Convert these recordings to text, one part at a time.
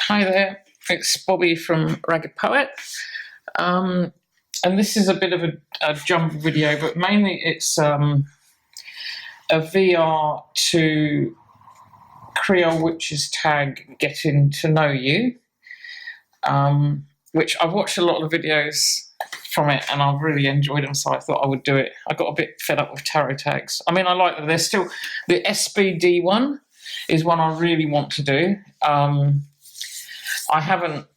Hi there, it's Bobby from Ragged Poet, and this is a bit of a jumble video, but mainly it's a VR to Creole Witches tag Getting to Know You, which I've watched a lot of videos from it and I've really enjoyed them, so I thought I would do it. I got a bit fed up with tarot tags. I mean, I like that. There's still the SBD one is one I really want to do. I haven't,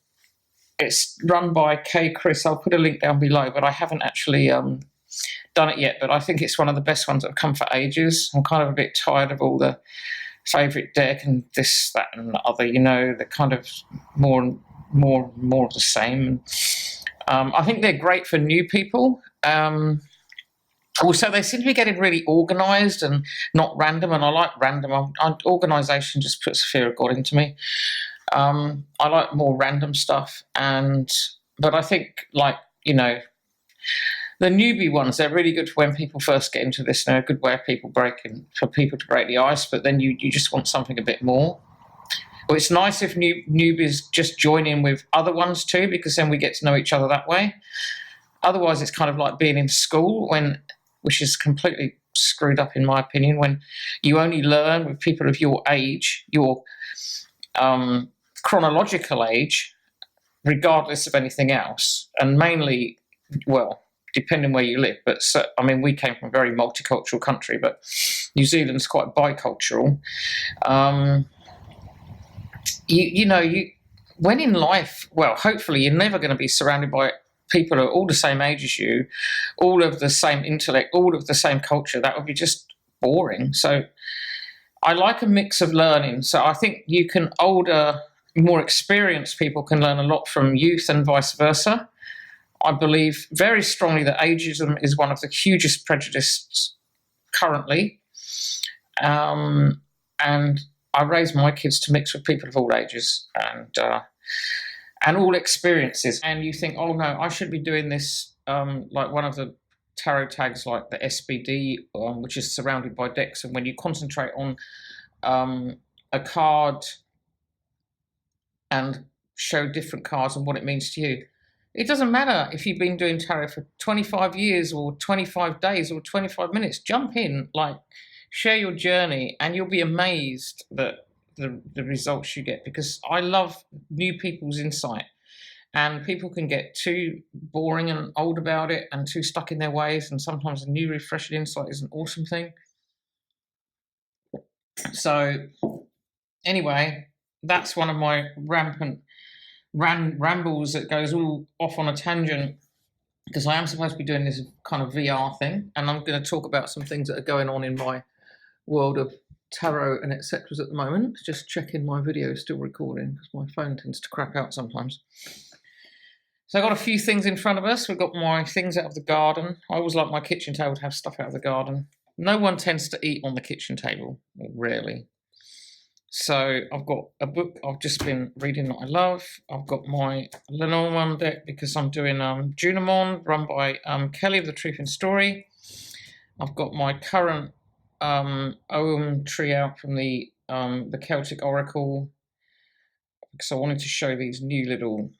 it's run by K. Chris, I'll put a link down below, but I haven't actually done it yet, but I think it's one of the best ones that have come for ages. I'm kind of a bit tired of all the favourite deck and this, that and the other, you know, the kind of more of the same. I think they're great for new people. Also, they seem to be getting really organised and not random, and I like random. Organisation just puts fear of God into me. I like more random stuff, but I think, like, you know, the newbie ones, they're really good for when people first get into this. They're a good way of for people to break the ice, but then you just want something a bit more. Well, it's nice if newbies just join in with other ones too, because then we get to know each other that way. Otherwise, it's kind of like being in school, which is completely screwed up in my opinion, when you only learn with people of your age, your chronological age, regardless of anything else, and mainly, well, depending where you live. But so, I mean, we came from a very multicultural country, but New Zealand's quite bicultural. When in life, well, hopefully you're never going to be surrounded by people who are all the same age as you, all of the same intellect, all of the same culture. That would be just boring. So I like a mix of learning. So I think older, more experienced people can learn a lot from youth and vice versa. I believe very strongly that ageism is one of the hugest prejudices currently. And I raise my kids to mix with people of all ages and all experiences. And you think, oh no, I should be doing this like one of the tarot tags, like the SBD, which is surrounded by decks. And when you concentrate on a card and show different cards and what it means to you, it doesn't matter if you've been doing tarot for 25 years or 25 days or 25 minutes. Jump in, like, share your journey, and you'll be amazed that the results you get, because I love new people's insight. And people can get too boring and old about it and too stuck in their ways, and sometimes a new refreshing insight is an awesome thing. So anyway, that's one of my rampant rambles that goes all off on a tangent, because I am supposed to be doing this kind of VR thing, and I'm going to talk about some things that are going on in my world of tarot and etc. at the moment. Just checking my video is still recording, because my phone tends to crap out sometimes. So I've got a few things in front of us. We've got my things out of the garden. I always like my kitchen table to have stuff out of the garden. No one tends to eat on the kitchen table, rarely. So I've got a book I've just been reading that I love. I've got my Lenormand deck, because I'm doing Junimond, run by Kelly of The Truth in Story. I've got my current Ogham tree out from the Celtic Oracle, because I wanted to show these new little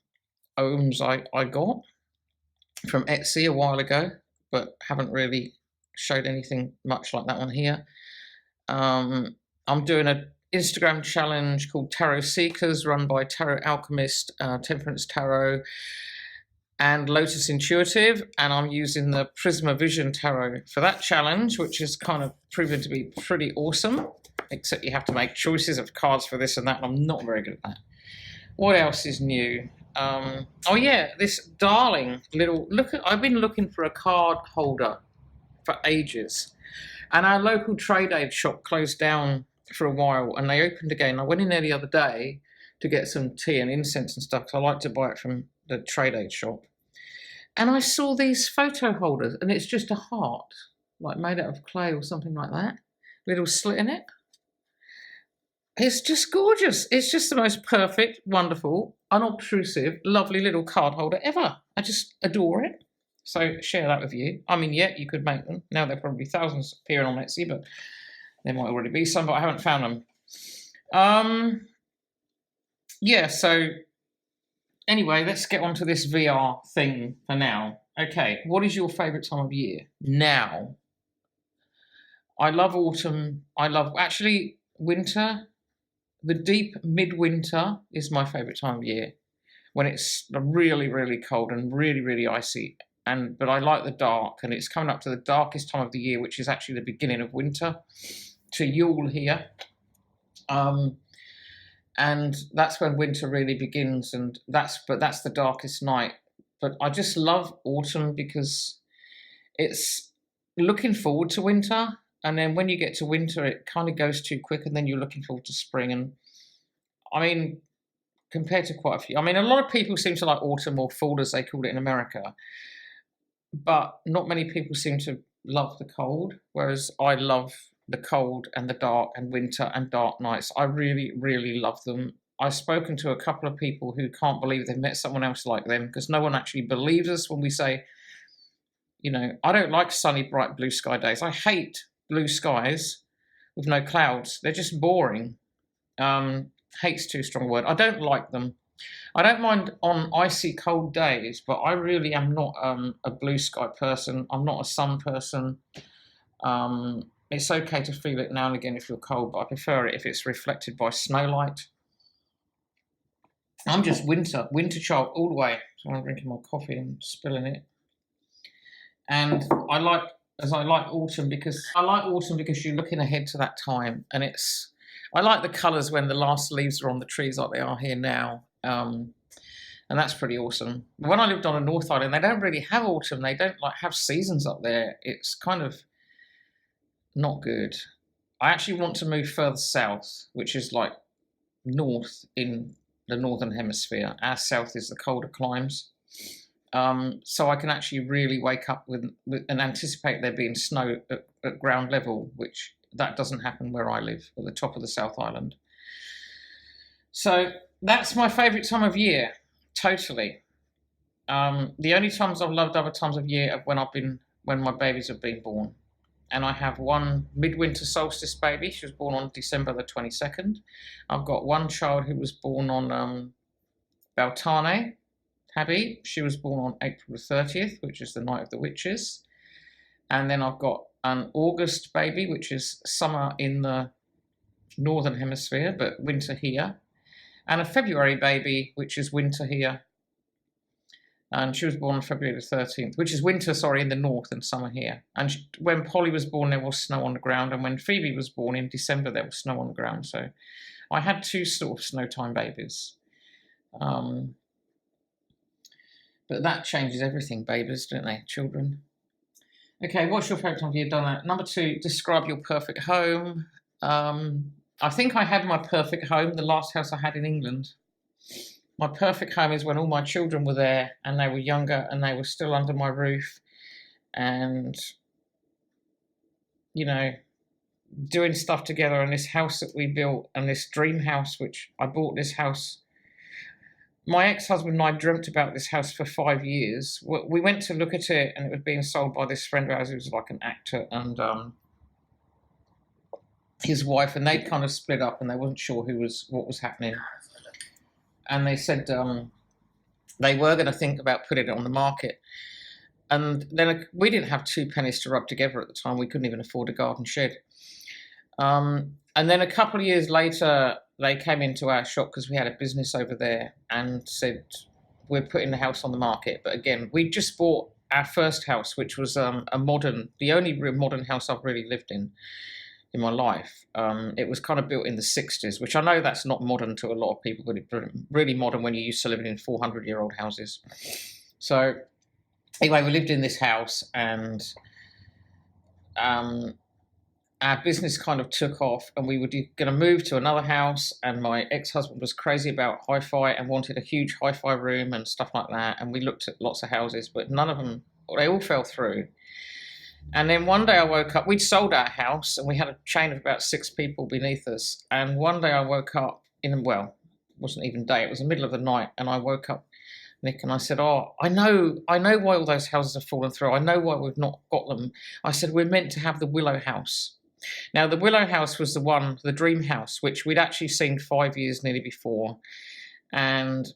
Oghams I got from Etsy a while ago, but haven't really showed anything much like that one here. I'm doing an Instagram challenge called Tarot Seekers, run by Tarot Alchemist, Temperance Tarot, and Lotus Intuitive, and I'm using the Prisma Vision Tarot for that challenge, which has kind of proven to be pretty awesome, except you have to make choices of cards for this and that, and I'm not very good at that. What else is new? Oh yeah, this darling little, I've been looking for a card holder for ages, and our local trade aid shop closed down for a while, and they opened again. I went in there the other day to get some tea and incense and stuff, because I like to buy it from the trade aid shop. And I saw these photo holders, and it's just a heart, like made out of clay or something like that, little slit in it. It's just gorgeous. It's just the most perfect, wonderful, unobtrusive, lovely little card holder ever. I just adore it. So share that with you. I mean, yeah, you could make them. Now there are probably thousands appearing on Etsy, but there might already be some, but I haven't found them. yeah, so anyway, let's get on to this VR thing for now. Okay, what is your favourite time of year? Now, I love autumn. I love actually winter. The deep midwinter is my favourite time of year when it's really, really cold and really, really icy. But I like the dark, and it's coming up to the darkest time of the year, which is actually the beginning of winter, to Yule here. And that's when winter really begins, and that's the darkest night. But I just love autumn because it's looking forward to winter, and then when you get to winter, it kind of goes too quick, and then you're looking forward to spring. And I mean, compared to quite a few, I mean, a lot of people seem to like autumn, or fall as they call it in America, but not many people seem to love the cold, whereas I love the cold and the dark and winter and dark nights. I really, really love them. I've spoken to a couple of people who can't believe they've met someone else like them, because no one actually believes us when we say, you know, I don't like sunny, bright blue sky days. I hate blue skies with no clouds. They're just boring. Hate's too strong a word. I don't like them. I don't mind on icy cold days, but I really am not a blue sky person. I'm not a sun person. It's okay to feel it now and again if you're cold, but I prefer it if it's reflected by snowlight. I'm just winter child all the way. So I'm drinking my coffee and spilling it. And I like autumn because you're looking ahead to that time, and I like the colours when the last leaves are on the trees like they are here now. And that's pretty awesome. When I lived on the North Island, they don't really have autumn. They don't have seasons up there. It's kind of not good. I actually want to move further south, which is like north in the Northern Hemisphere. Our south is the colder climes. So I can actually really wake up with and anticipate there being snow at ground level, which that doesn't happen where I live, at the top of the South Island. So that's my favourite time of year, totally. The only times I've loved other times of year are when my babies have been born. And I have one midwinter solstice baby. She was born on December the 22nd. I've got one child who was born on Beltane, Tabby. She was born on April the 30th, which is the night of the witches. And then I've got an August baby, which is summer in the Northern Hemisphere, but winter here. And a February baby, which is winter here. And she was born on February the 13th, which is winter, in the north, and summer here. And when Polly was born, there was snow on the ground. And when Phoebe was born in December, there was snow on the ground. So I had two sort of snow time babies. But that changes everything, babies, don't they, children? Okay, what's your favourite time of year? Done that. Number 2, describe your perfect home. I think I had my perfect home, the last house I had in England. My perfect home is when all my children were there and they were younger and they were still under my roof and, you know, doing stuff together. And this house that we built, and this dream house, which I bought this house. My ex-husband and I dreamt about this house for 5 years. We went to look at it, and it was being sold by this friend of ours who was like an actor, and his wife, and they'd kind of split up, and they wasn't sure what was happening. And they said they were going to think about putting it on the market. And then we didn't have 2 pennies to rub together at the time. We couldn't even afford a garden shed. And then a couple of years later, they came into our shop because we had a business over there and said, we're putting the house on the market. But again, we just bought our first house, which was the only real modern house I've really lived in my life. It was kind of built in the 60s, which I know that's not modern to a lot of people, but it's really modern when you're used to living in 400-year-old houses. So anyway, we lived in this house, and our business kind of took off, and we were going to move to another house, and my ex-husband was crazy about hi-fi and wanted a huge hi-fi room and stuff like that. And we looked at lots of houses, but none of them, they all fell through. And then one day I woke up, we'd sold our house, and we had a chain of about 6 people beneath us. And one day I woke up it wasn't even day, it was the middle of the night. And I woke up, Nick, and I said, I know why all those houses have fallen through. I know why we've not got them. I said, we're meant to have the Willow House. Now, the Willow House was the dream house, which we'd actually seen 5 years nearly before. and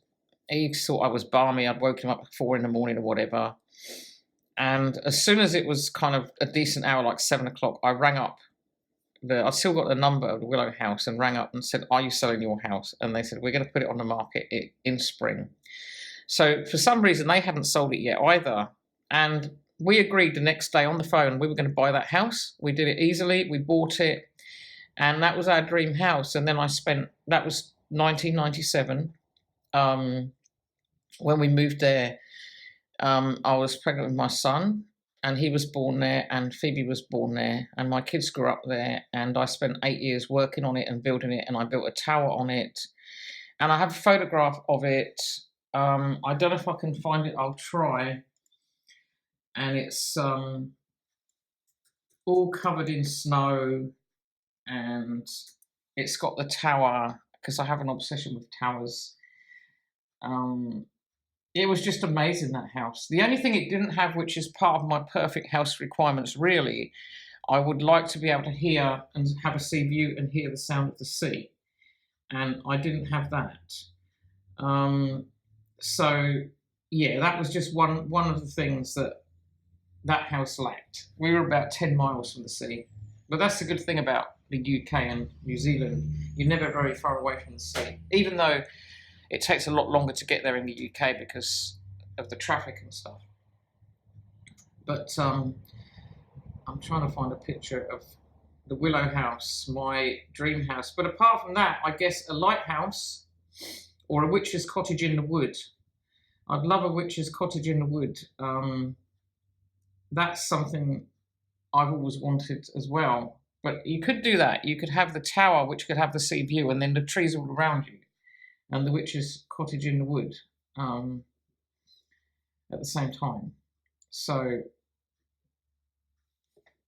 he thought I was balmy. I'd woken him up at 4 in the morning or whatever. And as soon as it was kind of a decent hour, like 7 o'clock, I rang up. I still got the number of the Willow House and rang up and said, "Are you selling your house?" And they said, "We're going to put it on the market in spring." So for some reason, they hadn't sold it yet either. And we agreed the next day on the phone we were going to buy that house. We did it easily. We bought it. And that was our dream house. And then that was 1997. When we moved there, I was pregnant with my son, and he was born there, and Phoebe was born there, and my kids grew up there, and I spent 8 years working on it and building it, and I built a tower on it, and I have a photograph of it. I don't know if I can find it. I'll try. And it's all covered in snow, and it's got the tower, because I have an obsession with towers. It was just amazing, that house. The only thing it didn't have, which is part of my perfect house requirements really, I would like to be able to hear and have a sea view and hear the sound of the sea. And I didn't have that. So yeah, that was just one of the things that house lacked. We were about 10 miles from the sea. But that's the good thing about the UK and New Zealand. You're never very far away from the sea, even though it takes a lot longer to get there in the UK because of the traffic and stuff. But I'm trying to find a picture of the Willow House, my dream house. But apart from that, I guess a lighthouse or a witch's cottage in the wood. I'd love a witch's cottage in the wood. That's something I've always wanted as well. But you could do that. You could have the tower, which could have the sea view, and then the trees all around you, and the witch's cottage in the wood at the same time. So,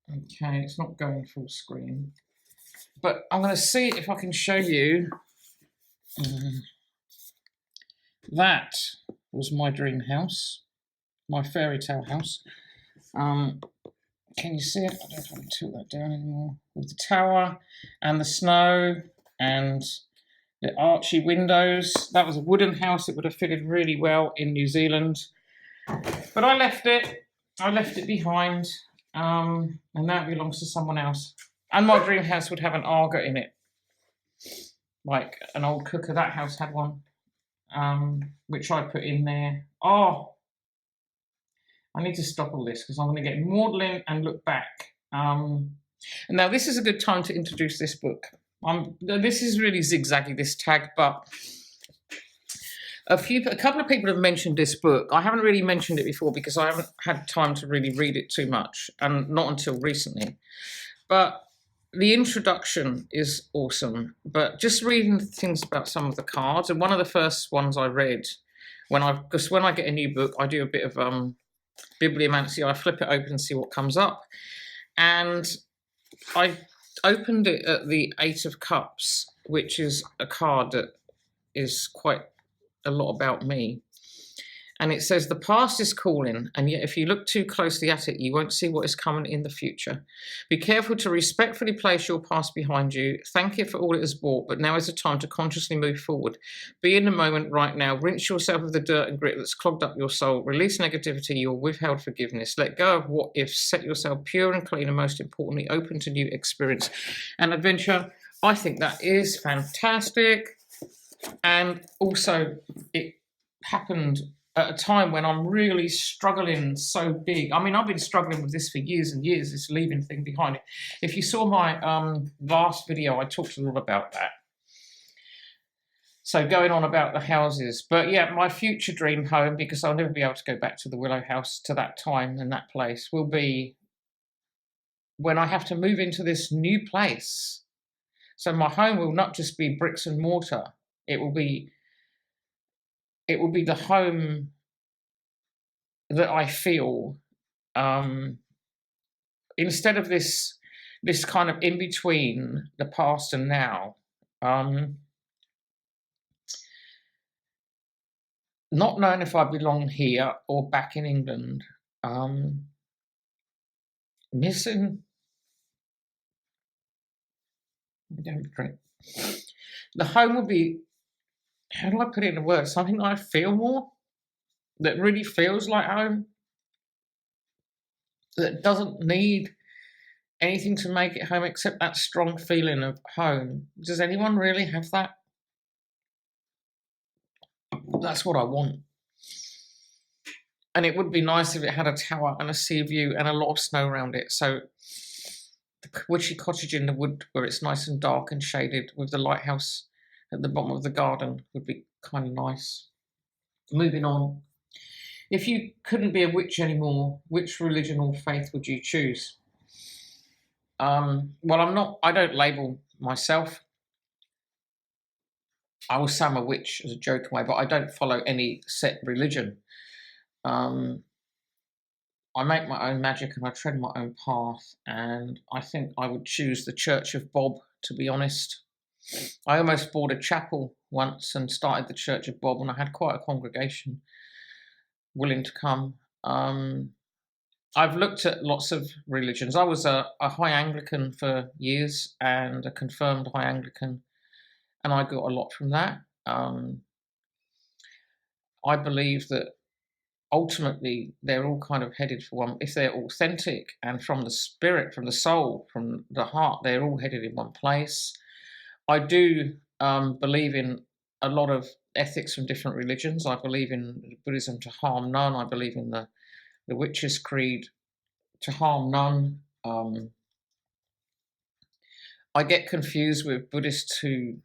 okay, it's not going full screen. But I'm going to see if I can show you. That was my dream house, my fairy tale house. Can you see it? I don't know if I can tilt that down anymore. With the tower and the snow and the archy windows. That was a wooden house. It would have fitted really well in New Zealand. But I left it. I left it behind. And now it belongs to someone else. And my dream house would have an Aga in it. Like an old cooker. That house had one. Which I put in there. Oh, I need to stop all this because I'm going to get maudlin and look back. And now this is a good time to introduce this book. This is really zigzaggy, this tag, but a couple of people have mentioned this book. I haven't really mentioned it before because I haven't had time to really read it too much, and not until recently. But the introduction is awesome. But just reading things about some of the cards, and one of the first ones I read because when I get a new book, I do a bit of bibliomancy. I flip it open and see what comes up, and I opened it at the 8 of Cups, which is a card that is quite a lot about me. And it says, the past is calling, and yet if you look too closely at it, you won't see what is coming in the future. Be careful to respectfully place your past behind you. Thank it for all it has brought, but now is the time to consciously move forward. Be in the moment right now. Rinse yourself of the dirt and grit that's clogged up your soul. Release negativity, your withheld forgiveness. Let go of what ifs. Set yourself pure and clean, and most importantly, open to new experience and adventure. I think that is fantastic. And also, it happened at a time when I'm really struggling so big. I mean, I've been struggling with this for years and years, this leaving thing behind it. If you saw my last video, I talked a lot about that. So going on about the houses. But yeah, my future dream home, because I'll never be able to go back to the Willow House to that time and that place, will be when I have to move into this new place. So my home will not just be bricks and mortar. It will be the home that I feel, instead of this kind of in between the past and now, not knowing if I belong here or back in England, missing. Don't drink. The home will be how do I put it into words? Something that I feel more, that really feels like home, that doesn't need anything to make it home except that strong feeling of home. Does anyone really have that? That's what I want. And it would be nice if it had a tower and a sea view and a lot of snow around it. So the witchy cottage in the wood where it's nice and dark and shaded with the lighthouse at the bottom of the garden would be kind of nice. Moving on. If you couldn't be a witch anymore, which religion or faith would you choose? Well, I don't label myself. I will say I'm a witch as a joke way, but I don't follow any set religion. I make my own magic and I tread my own path, and I think I would choose the Church of Bob, to be honest. I almost bought a chapel once and started the Church of Bob, and I had quite a congregation willing to come. I've looked at lots of religions. I was a High Anglican for years and a confirmed High Anglican, and I got a lot from that. I believe that ultimately they're all kind of headed for one. If they're authentic and from the spirit, from the soul, from the heart, they're all headed in one place. I do believe in a lot of ethics from different religions. I believe in Buddhism, to harm none. I believe in the Witches' Creed, to harm none. I get confused with Buddhists who,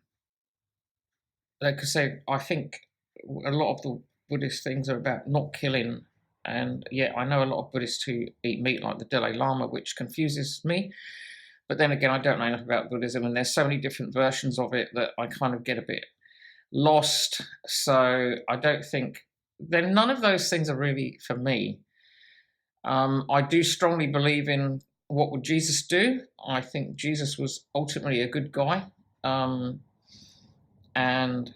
like I said, I think a lot of the Buddhist things are about not killing. And yeah, I know a lot of Buddhists who eat meat, like the Dalai Lama, which confuses me. But then again, I don't know enough about Buddhism, and there's so many different versions of it that I kind of get a bit lost. So I don't think, then none of those things are really for me. I do strongly believe in what would Jesus do. I think Jesus was ultimately a good guy, and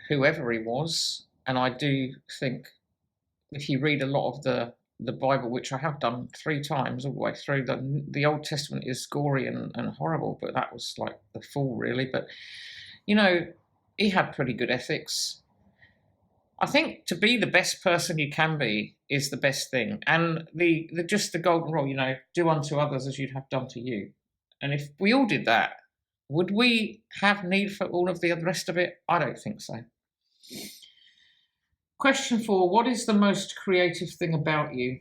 whoever he was. And I do think if you read a lot of the Bible, which I have done 3 times all the way through, the Old Testament is gory and horrible, but that was like the fall, really. But, you know, he had pretty good ethics. I think to be the best person you can be is the best thing. And just the golden rule, you know, do unto others as you'd have done to you. And if we all did that, would we have need for all of the rest of it? I don't think so. Question 4, what is the most creative thing about you?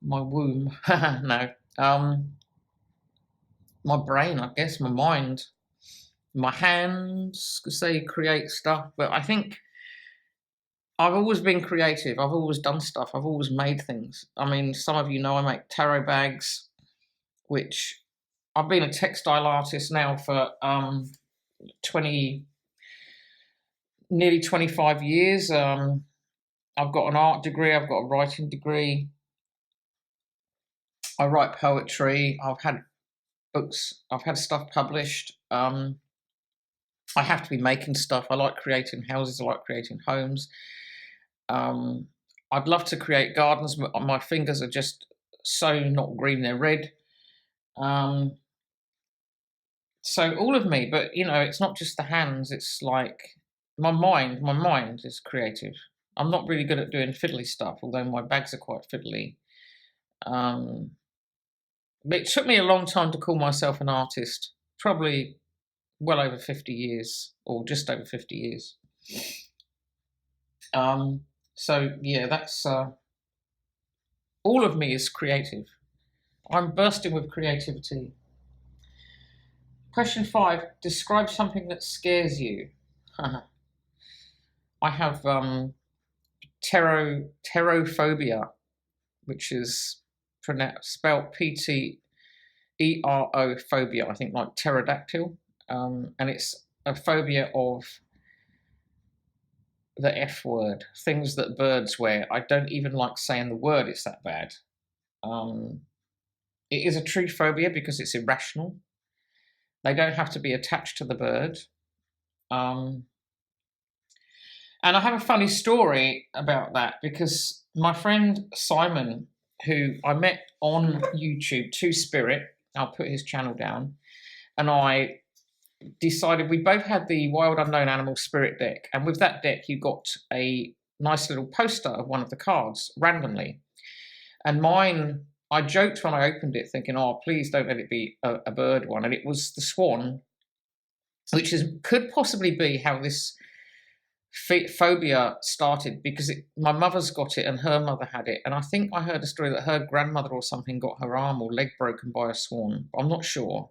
My womb. No. My brain, I guess, my mind. My hands, because they create stuff. But I think I've always been creative. I've always done stuff. I've always made things. I mean, some of you know I make tarot bags, which I've been a textile artist now for nearly 25 years. I've got an art degree. I've got a writing degree. I write poetry. I've had books. I've had stuff published. I have to be making stuff. I like creating houses. I like creating homes. I'd love to create gardens. My fingers are just so not green, they're red. So all of me, but you know, it's not just the hands, it's like my mind is creative. I'm not really good at doing fiddly stuff, although my bags are quite fiddly. But it took me a long time to call myself an artist, probably well over 50 years, or just over 50 years. So yeah, that's all of me is creative. I'm bursting with creativity. Question 5, describe something that scares you. I have pterophobia, which is spelled P-T-E-R-O phobia, I think, like pterodactyl. And it's a phobia of the F word, things that birds wear. I don't even like saying the word, it's that bad. It is a true phobia because it's irrational. They don't have to be attached to the bird. And I have a funny story about that because my friend Simon, who I met on YouTube, Two Spirit, I'll put his channel down, and I decided we both had the Wild Unknown Animal Spirit deck, and with that deck, you got a nice little poster of one of the cards randomly. And mine, I joked when I opened it, thinking, "Oh, please don't let it be a bird one," and it was the swan, which could possibly be how this phobia started, because my mother's got it and her mother had it, and I think I heard a story that her grandmother or something got her arm or leg broken by a swan. I'm not sure,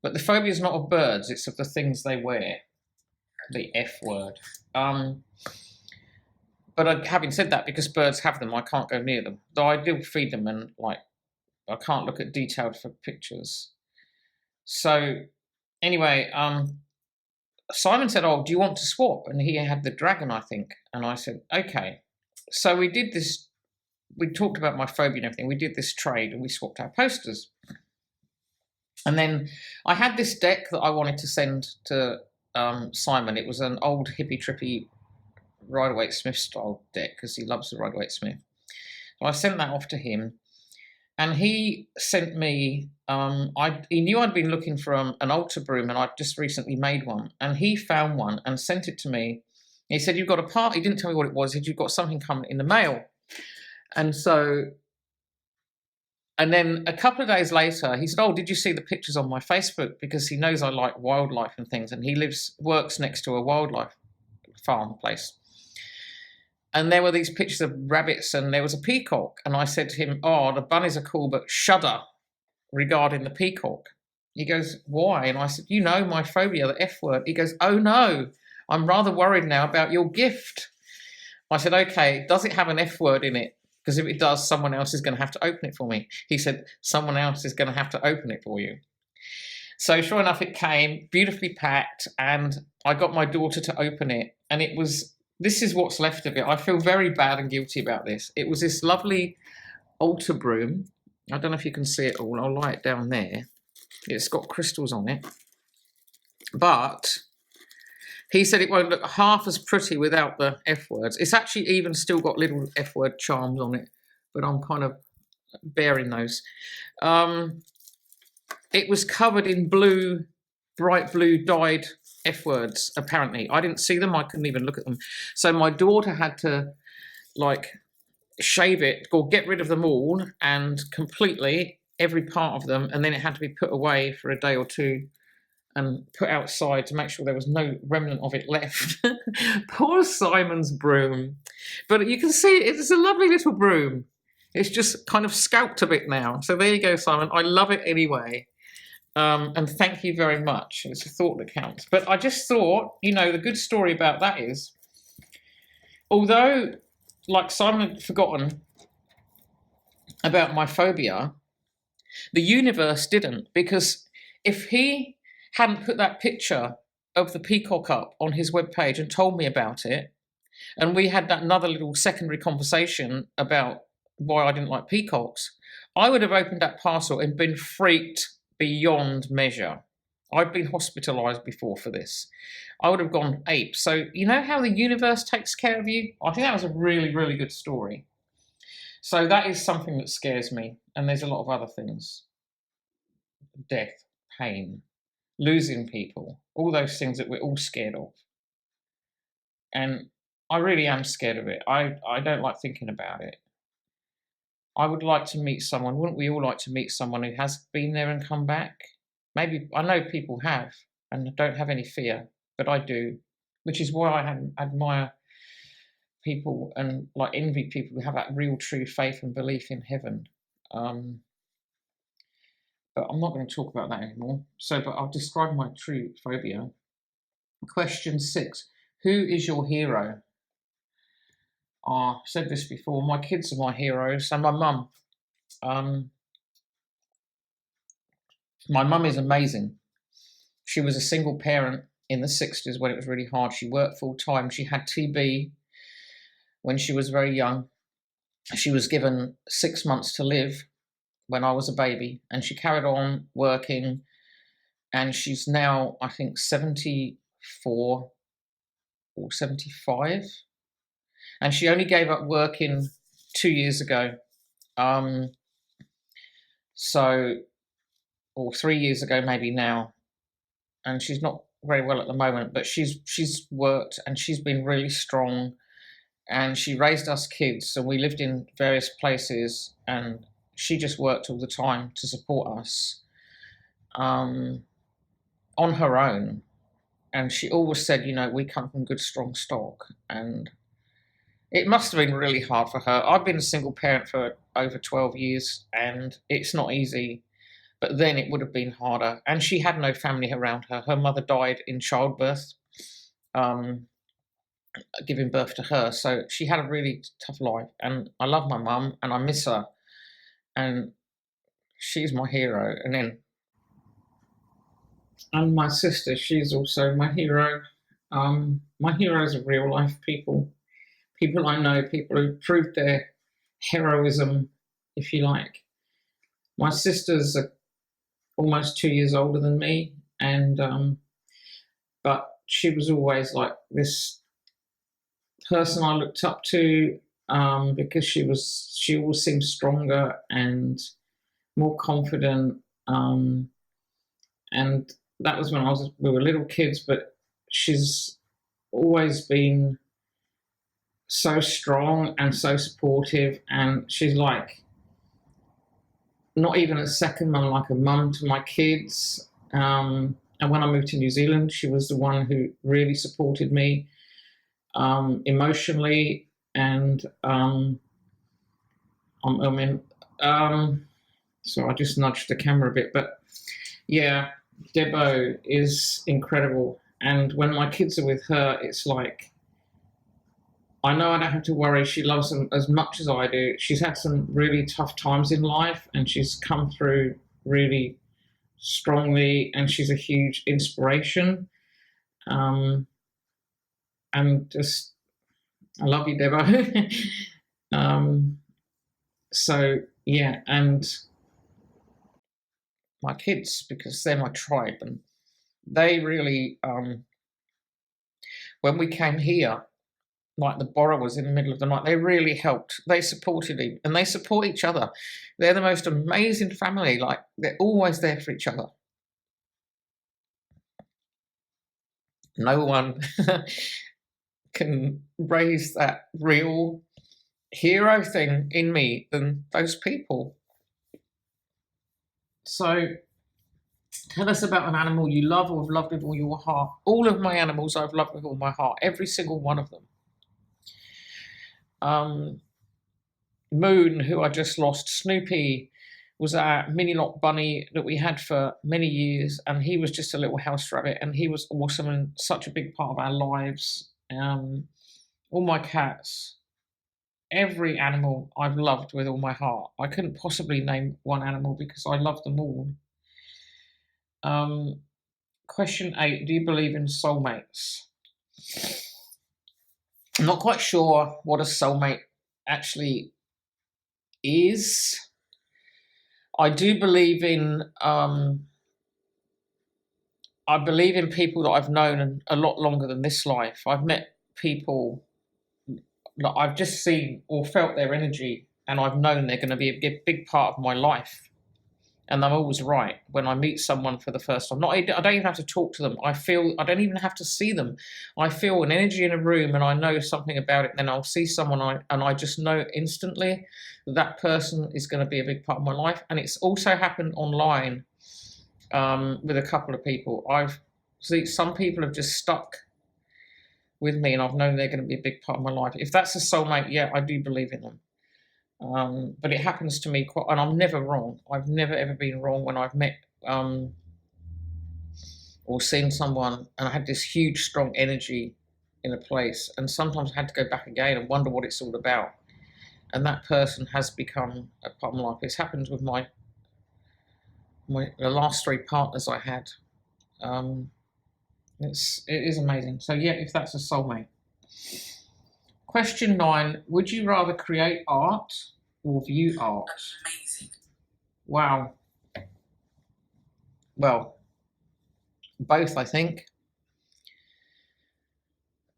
but the phobia is not of birds; it's of the things they wear. The F word. But having said that, because birds have them, I can't go near them. Though I do feed them, and like I can't look at detailed pictures. So anyway, Simon said, "Oh, do you want to swap?" And he had the dragon, I think. And I said, "Okay." So we did this. We talked about my phobia and everything. We did this trade, and we swapped our posters. And then I had this deck that I wanted to send to Simon. It was an old hippie trippy Rider-Waite-Smith style deck, because he loves the Rider-Waite-Smith. So I sent that off to him, and he sent me. He knew I'd been looking for an altar broom, and I'd just recently made one, and he found one and sent it to me. He said, "You've got a part." He didn't tell me what it was. He said, "You've got something coming in the mail," and then a couple of days later, he said, "Oh, did you see the pictures on my Facebook?" Because he knows I like wildlife and things, and he works next to a wildlife farm place. And there were these pictures of rabbits, and there was a peacock. And I said to him, "Oh, the bunnies are cool, but shudder regarding the peacock." He goes, "Why?" And I said, "You know my phobia, the F word." He goes, "Oh no, I'm rather worried now about your gift." I said, "Okay, does it have an F word in it? Because if it does, someone else is going to have to open it for me." He said, "Someone else is going to have to open it for you." So sure enough, it came beautifully packed, and I got my daughter to open it, and this is what's left of it. I feel very bad and guilty about this. It was this lovely altar broom. I don't know if you can see it all. I'll lie it down there. It's got crystals on it. But he said it won't look half as pretty without the F words. It's actually even still got little F word charms on it, but I'm kind of bearing those. It was covered in bright blue dyed F words, apparently. I didn't see them. I couldn't even look at them. So my daughter had to shave it or get rid of them all, and completely every part of them, and then it had to be put away for a day or two and put outside to make sure there was no remnant of it left. Poor Simon's broom. But you can see it's a lovely little broom. It's just kind of scalped a bit now. So there you go, Simon. I love it anyway. And thank you very much. It's a thought that counts. But I just thought, the good story about that is, although, like Simon had forgotten about my phobia, the universe didn't. Because if he hadn't put that picture of the peacock up on his webpage and told me about it, and we had that another little secondary conversation about why I didn't like peacocks, I would have opened that parcel and been freaked beyond measure. I've been hospitalized before for this. I would have gone ape. So you know how the universe takes care of you? I think that was a really, really good story. So that is something that scares me. And there's a lot of other things. Death, pain, losing people, all those things that we're all scared of. And I really am scared of it. I don't like thinking about it. I would like to meet someone. Wouldn't we all like to meet someone who has been there and come back? Maybe, I know people have and don't have any fear, but I do, which is why I admire people and envy people who have that real true faith and belief in heaven. But I'm not going to talk about that anymore. But I'll describe my true phobia. Question 6. Who is your hero? I've said this before. My kids are my heroes, and my mum. My mum is amazing. She was a single parent in the 60s when it was really hard. She worked full time. She had TB when she was very young. She was given 6 months to live when I was a baby, and she carried on working, and she's now, I think, 74 or 75. And she only gave up working 2 years ago. Or 3 years ago, maybe now. and she's not very well at the moment, but she's worked and she's been really strong, and she raised us kids, so we lived in various places, and she just worked all the time to support us, um, on her own. And she always said, we come from good, strong stock. And it must have been really hard for her. I've been a single parent for over 12 years, and it's not easy. But then it would have been harder. And she had no family around her. Her mother died in childbirth, um, giving birth to her. So she had a really tough life. And I love my mum and I miss her. And she's my hero. And my sister, she's also my hero. My heroes are real life people. People I know, people who proved their heroism, if you like. My sister's almost 2 years older than me, and but she was always like this person I looked up to, because she always seemed stronger and more confident, and that was when we were little kids. But she's always been so strong and so supportive, and she's like not even a second mum, like a mum to my kids. And when I moved to New Zealand, she was the one who really supported me, emotionally. And so I just nudged the camera a bit, but yeah, Debo is incredible. And when my kids are with her, it's like, I know I don't have to worry. She loves them as much as I do. She's had some really tough times in life, and she's come through really strongly, and she's a huge inspiration. And just, I love you, Debo. So yeah, and my kids, because they're my tribe, and they really, when we came here, like the borrowers in the middle of the night, they really helped. They supported him, and they support each other. They're the most amazing family. Like, they're always there for each other. No one can raise that real hero thing in me than those people. So tell us about an animal you love or have loved with all your heart. All of my animals I've loved with all my heart, every single one of them. Moon, who I just lost, Snoopy, was our mini lock bunny that we had for many years, and he was just a little house rabbit, and he was awesome and such a big part of our lives. All my cats, every animal I've loved with all my heart. I couldn't possibly name one animal because I love them all. Question 8, do you believe in soulmates? I'm not quite sure what a soulmate actually is. I do believe in people that I've known a lot longer than this life. I've met people that I've just seen or felt their energy, and I've known they're going to be a big part of my life. And I'm always right when I meet someone for the first time. I don't even have to talk to them. I don't even have to see them. I feel an energy in a room, and I know something about it. Then I'll see someone, and I just know instantly that person is going to be a big part of my life. And it's also happened online, with a couple of people. Some people have just stuck with me, and I've known they're going to be a big part of my life. If that's a soulmate, yeah, I do believe in them. But it happens to me quite, and I'm never wrong. I've never ever been wrong when I've met or seen someone, and I had this huge, strong energy in a place, and sometimes I had to go back again and wonder what it's all about. And that person has become a part of my life. It's happened with the last 3 partners I had. It is amazing. So yeah, if that's a soulmate. Question 9, would you rather create art or view art? Amazing. Wow. Well, both, I think.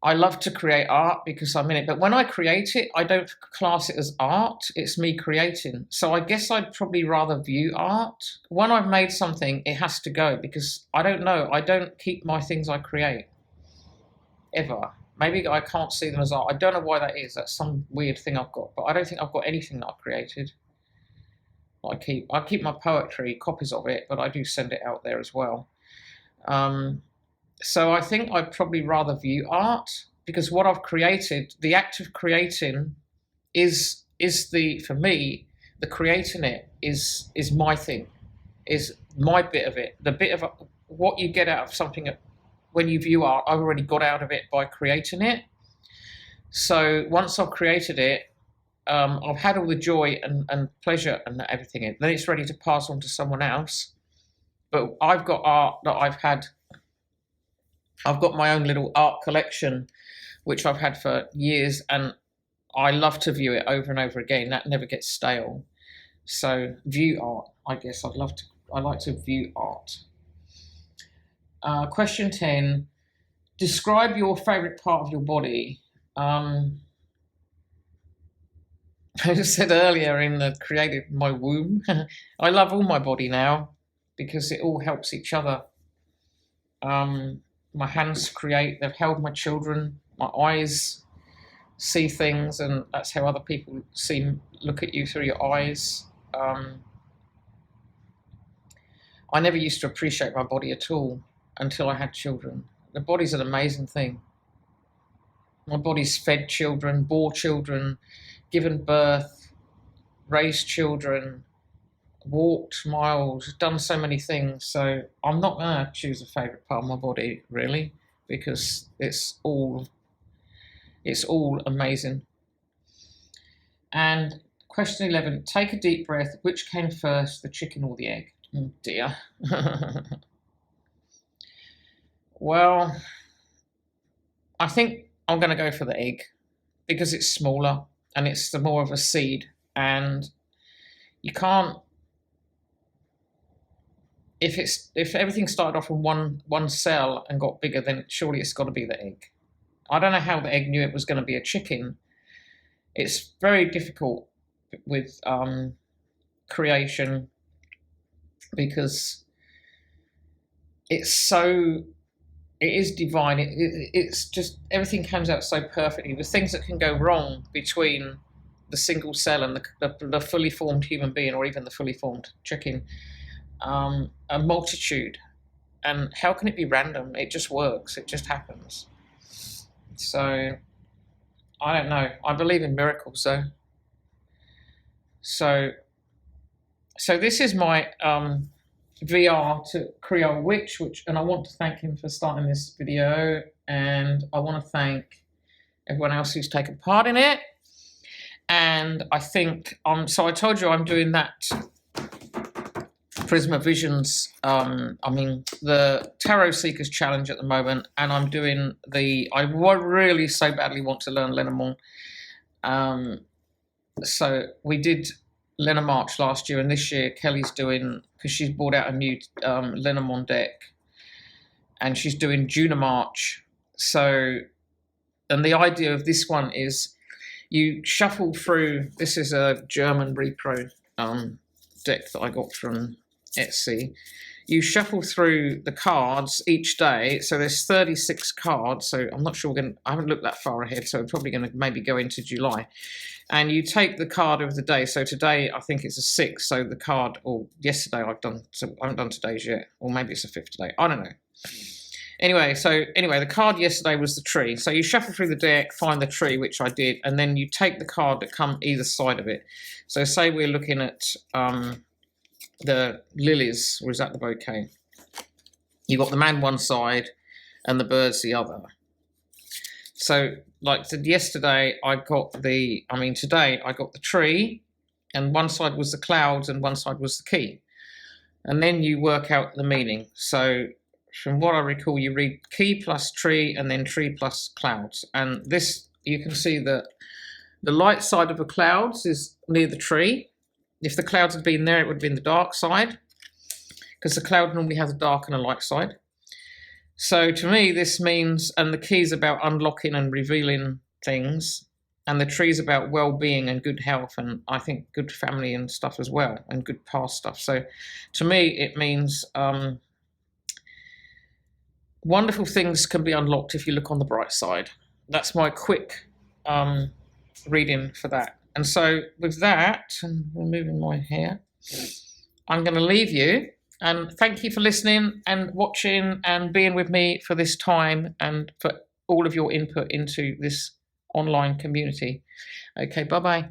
I love to create art because I'm in it. But when I create it, I don't class it as art. It's me creating. So I guess I'd probably rather view art. When I've made something, it has to go because I don't know. I don't keep my things I create ever. Maybe I can't see them as art. I don't know why that is. That's some weird thing I've got. But I don't think I've got anything that I've created. I keep my poetry, copies of it, but I do send it out there as well. So I think I'd probably rather view art because what I've created, the act of creating is for me, the creating it is my thing, is my bit of it. The bit of what you get out of something when you view art, I've already got out of it by creating it. So once I've created it, I've had all the joy and pleasure and everything in. Then it's ready to pass on to someone else. But I've got art that I've got my own little art collection, which I've had for years, and I love to view it over and over again. That never gets stale. So view art, I guess I like to view art. Question 10, describe your favorite part of your body. I just said earlier in the creative, my womb. I love all my body now because it all helps each other. My hands create, they've held my children, my eyes see things, and that's how other people look at you through your eyes. I never used to appreciate my body at all until I had children. The body's an amazing thing. My body's fed children, bore children, given birth, raised children, walked miles, done so many things. So I'm not going to choose a favourite part of my body, really, because it's all amazing. And question 11, take a deep breath. Which came first, the chicken or the egg? Oh dear. Well, I think I'm going to go for the egg because it's smaller and it's the more of a seed, and you can't. If everything started off from one cell and got bigger, then surely it's got to be the egg. I don't know how the egg knew it was going to be a chicken. It's very difficult with creation because it is divine. It's just everything comes out so perfectly. The things that can go wrong between the single cell and the fully formed human being, or even the fully formed chicken, a multitude. And how can it be random? It just works. It just happens. So I don't know. I believe in miracles, though. So this is my VR to Creole Witch, and I want to thank him for starting this video, and I want to thank everyone else who's taken part in it. And I think so I told you I'm doing that Prisma Visions, the Tarot Seekers Challenge at the moment, and I'm doing I really so badly want to learn Lenormand. So we did Lenormand last year, and this year Kelly's doing, because she's brought out a new Lenormand deck, and she's doing Junemarch. So, and the idea of this one is you shuffle through, this is a German Repro deck that I got from Etsy. You shuffle through the cards each day, so there's 36 cards, so I'm not sure I haven't looked that far ahead, so we're probably going to maybe go into July. And you take the card of the day, so today I think it's a 6, so the card, or yesterday I haven't done today's yet, or maybe it's a 5th today, I don't know. Anyway, the card yesterday was the tree, so you shuffle through the deck, find the tree, which I did, and then you take the card that come either side of it. So say we're looking at the lilies, or is that the bouquet? You've got the man one side and the birds the other. So like yesterday today I got the tree, and one side was the clouds and one side was the key. And then you work out the meaning. So from what I recall, you read key plus tree and then tree plus clouds. And this, you can see that the light side of the clouds is near the tree. If the clouds had been there, it would have been the dark side, because the cloud normally has a dark and a light side. So to me, this means, and the key is about unlocking and revealing things, and the tree is about well-being and good health, and I think good family and stuff as well, and good past stuff. So to me, it means wonderful things can be unlocked if you look on the bright side. That's my quick reading for that. And so with that, and removing my hair, I'm going to leave you. And thank you for listening and watching and being with me for this time, and for all of your input into this online community. Okay, bye-bye.